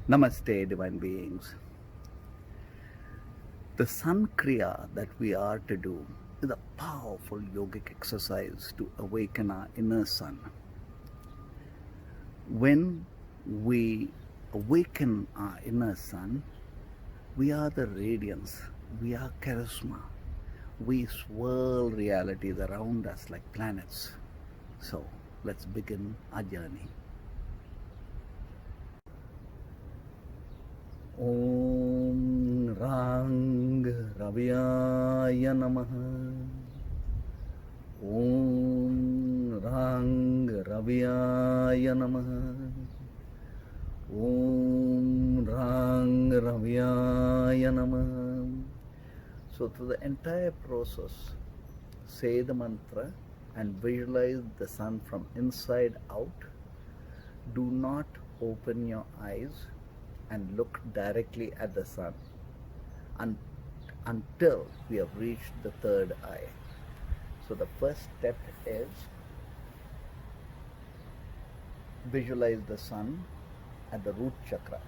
Namaste, divine beings. The sun Kriya that we are to do is a powerful yogic exercise to awaken our inner sun. When we awaken our inner sun, we are the radiance, we are charisma. We swirl realities around us like planets. So let's begin our journey. Om RAANG RAVIYAA NAMAHA. Om RAANG RAVIYAA NAMAHA. Om RAANG RAVIYAA NAMAHA. So through the entire process, say the mantra and visualize the sun from inside out. Do not open your eyes and look directly at the sun until we have reached the third eye. So the first step is visualize the sun at the root chakra.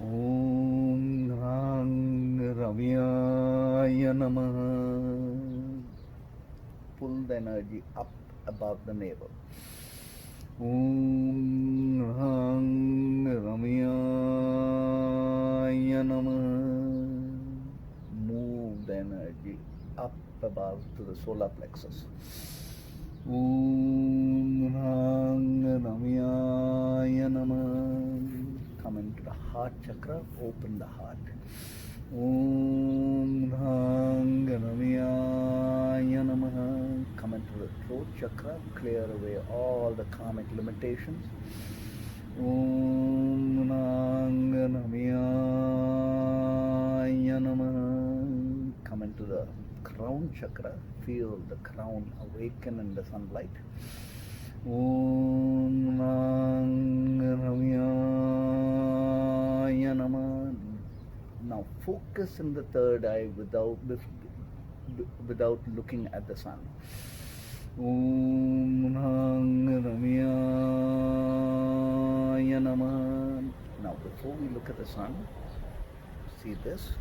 Om RAANG RAVIYAA NAMAHA. Pull the energy up above the navel. Om RAANG RAVIYAA NAMAHA. Move the energy up above to the solar plexus. Om RAANG RAVIYAA NAMAHA. Come into the heart chakra, open the heart. Om RAANG RAVIYAA NAMAHA. Come into the throat chakra, clear away all the karmic limitations. Om RAANG RAVIYAA NAMAHA. Come into the crown chakra, feel the crown awaken in the sunlight. Om RAANG RAVIYAA NAMAHA. Now focus in the third eye without looking at the sun. Om RAANG RAVIYAA NAMAHA. Now before we look at the sun, see this?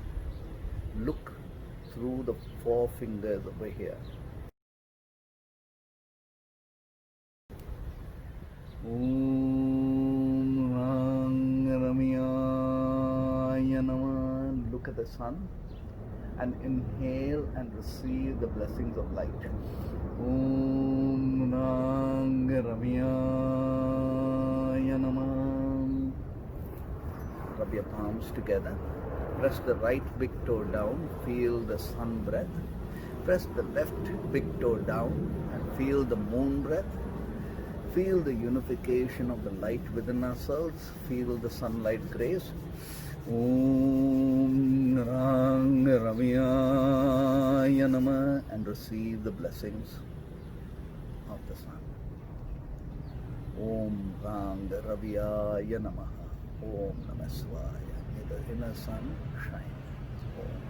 Look through the four fingers over here. Om RAANG RAVIYAA NAMAHA. Look at the sun and inhale and receive the blessings of light. Om RAANG RAVIYAA NAMAHA. Rub your palms together. Press the right big toe down, feel the sun breath. Press the left big toe down and feel the moon breath. Feel the unification of the light within ourselves. Feel the sunlight grace. Om RAANG RAVIYAA NAMAHA. And receive the blessings of the sun. Om RAANG RAVIYAA NAMAHA. Om Namah Shivaya. May the inner sun shine. Om.